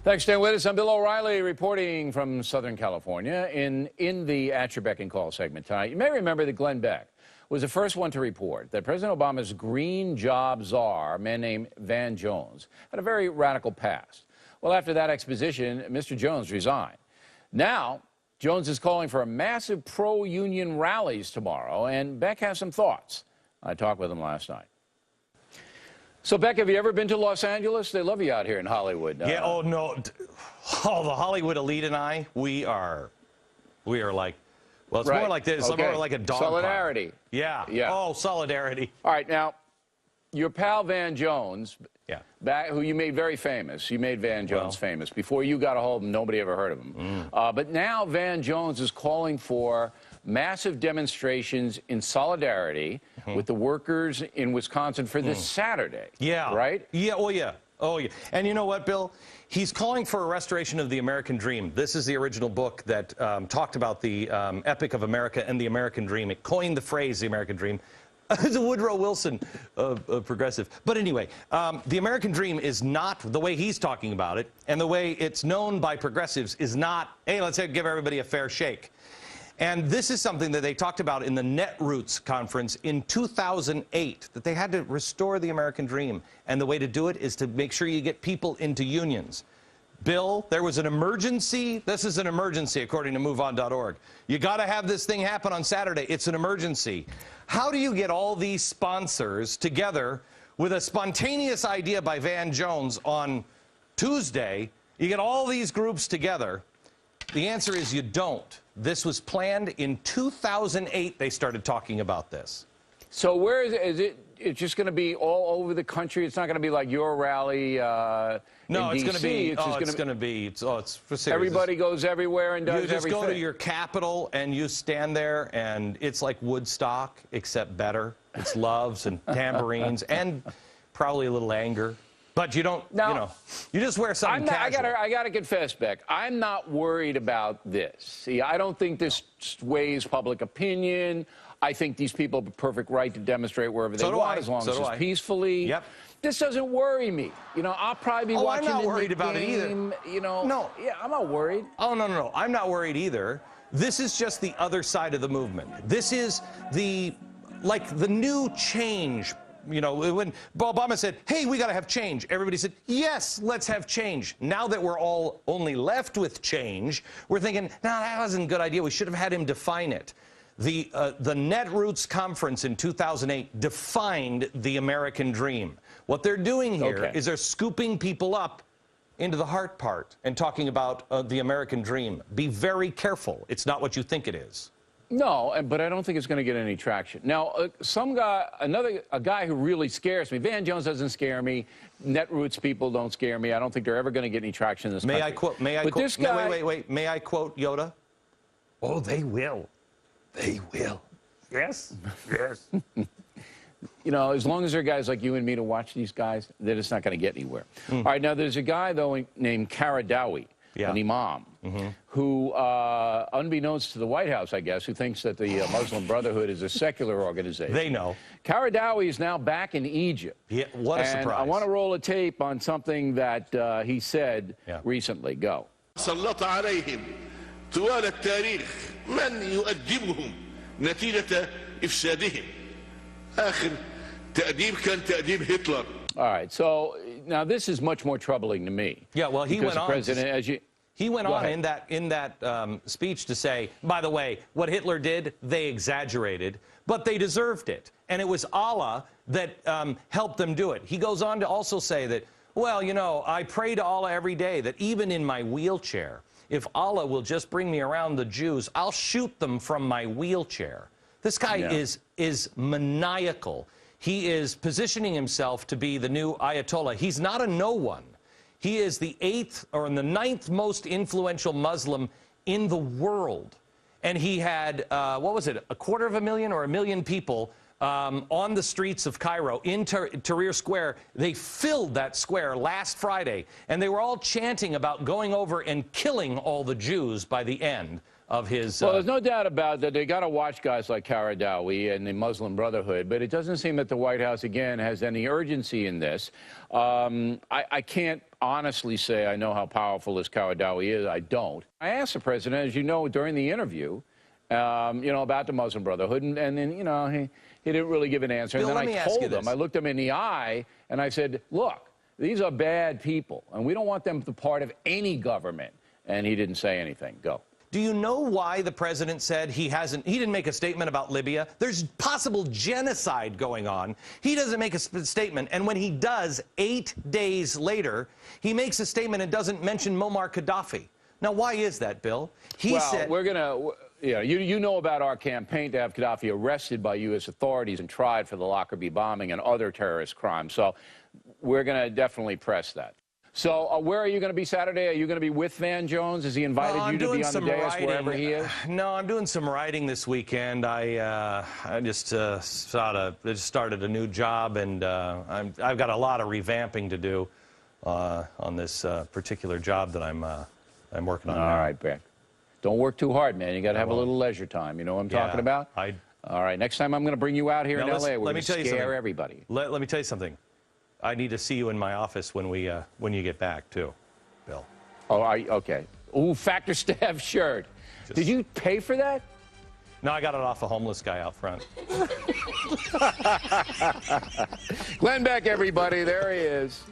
Thanks for staying with us. I'm Bill O'Reilly reporting from Southern California in the At Your Beck and Call segment tonight. You may remember that Glenn Beck was the first one to report that President Obama's green job czar, a man named Van Jones, had a very radical past. Well, after that exposition, Mr. Jones resigned. Now, Jones is calling for a massive pro-union rallies tomorrow, and Beck has some thoughts. I talked with him last night. So, Beck, have you ever been to Los Angeles? They love you out here in Hollywood. Yeah, oh, no. Oh, the Hollywood elite and I, we are like, well, it's more like this. Okay. It's more like a dog Solidarity. Park. Yeah. Oh, solidarity. All right, now, your pal Van Jones, yeah, who you made very famous. You made Van Jones famous. Before you got a hold of him, nobody ever heard of him. But now Van Jones is calling for massive demonstrations in solidarity with the workers in Wisconsin for this Saturday. Yeah. Right? Yeah, oh yeah. Oh yeah. And you know what, Bill? He's calling for a restoration of the American dream. This is the original book that talked about the epic of America and the American dream. It coined the phrase, the American dream. It's a Woodrow Wilson progressive. But anyway, the American dream is not the way he's talking about it, and the way it's known by progressives is not, hey, let's give everybody a fair shake. And this is something that they talked about in the Netroots conference in 2008, that they had to restore the American dream. And the way to do it is to make sure you get people into unions. Bill, there was an emergency. This is an emergency, according to MoveOn.org. You got to have this thing happen on Saturday. It's an emergency. How do you get all these sponsors together with a spontaneous idea by Van Jones on Tuesday? You get all these groups together. The answer is you don't. This was planned in 2008. They started talking about this. So where is it? It's just going to be all over the country. It's not going to be like your rally. No, it's going to be. It's going to be. It's for serious. Everybody goes everywhere and does everything. You just go to your capital and you stand there, and it's like Woodstock, except better. It's loves and tambourines and probably a little anger. But you don't, you know, you just wear something casual. I gotta confess, Beck, I'm not worried about this. See, I don't think this sways public opinion. I think these people have a perfect right to demonstrate wherever they want, as long as it's peacefully. Yep. This doesn't worry me. You know, I'll probably be watching I'm not the worried about game, it either. You know, no. Yeah, I'm not worried. Oh, no. I'm not worried either. This is just the other side of the movement. This is the new change. You know, when Obama said, hey, we got to have change, everybody said, yes, let's have change. Now that we're all only left with change, we're thinking, no, that wasn't a good idea. We should have had him define it. The Netroots conference in 2008 defined the American dream. What they're doing here is they're scooping people up into the heart part and talking about the American dream. Be very careful. It's not what you think it is. No, but I don't think it's going to get any traction. Now, a guy who really scares me. Van Jones doesn't scare me. Netroots people don't scare me. I don't think they're ever going to get any traction in this country. This guy, wait. May I quote Yoda? Oh, they will. They will. Yes. Yes. You know, as long as there are guys like you and me to watch these guys, they're just not going to get anywhere. All right, now there's a guy, though, named Karadawi. An imam, who, unbeknownst to the White House, I guess, who thinks that the Muslim Brotherhood is a secular organization. They know. Karadawi is now back in Egypt. Yeah, what a surprise. I want to roll a tape on something that he said recently. Go. سلط عليهم طوال التاريخ من يؤدبهم نتيجة إفسادهم. آخر تأديب كان تأديب هتلر. All right, so now this is much more troubling to me. Yeah, well, he went on. He went on in that speech to say, by the way, what Hitler did, they exaggerated, but they deserved it. And it was Allah that helped them do it. He goes on to also say that, well, you know, I pray to Allah every day that even in my wheelchair, if Allah will just bring me around the Jews, I'll shoot them from my wheelchair. This guy is maniacal. He is positioning himself to be the new Ayatollah. He's not a no one. He is the 8th or the 9th most influential Muslim in the world. And he had, what was it, 250,000 or 1 million people on the streets of Cairo in Tahrir Square. They filled that square last Friday, and they were all chanting about going over and killing all the Jews by the end. of his... Well, there's no doubt about that. They got to watch guys like Qaradawi and the Muslim Brotherhood, but it doesn't seem that the White House, again, has any urgency in this. I can't honestly say I know how powerful this Qaradawi is. I don't. I asked the president, as you know, during the interview, about the Muslim Brotherhood, and then, he didn't really give an answer. Bill, and then I told him, I looked him in the eye, and I said, look, these are bad people, and we don't want them to be part of any government. And he didn't say anything. Go. Do you know why the president said he didn't make a statement about Libya? There's possible genocide going on. He doesn't make a statement. And when he does, 8 days later, he makes a statement and doesn't mention Muammar Gaddafi. Now, why is that, Bill? He said... we're going to... you know about our campaign to have Gaddafi arrested by U.S. authorities and tried for the Lockerbie bombing and other terrorist crimes. So we're going to definitely press that. So where are you going to be Saturday? Are you going to be with Van Jones? Has he invited you to be on the dais wherever he is? No, I'm doing some writing this weekend. I just started a new job, and I've got a lot of revamping to do on this particular job that I'm working on. All right, Beck. Don't work too hard, man. You got to have a little leisure time. You know what I'm talking about? All right. Next time I'm going to bring you out here in L.A. We're going to scare everybody. Let me tell you something. I need to see you in my office when you get back, too, Bill. Oh, okay. Ooh, Factor Staff shirt. Did you pay for that? No, I got it off a homeless guy out front. Glenn Beck, everybody. There he is.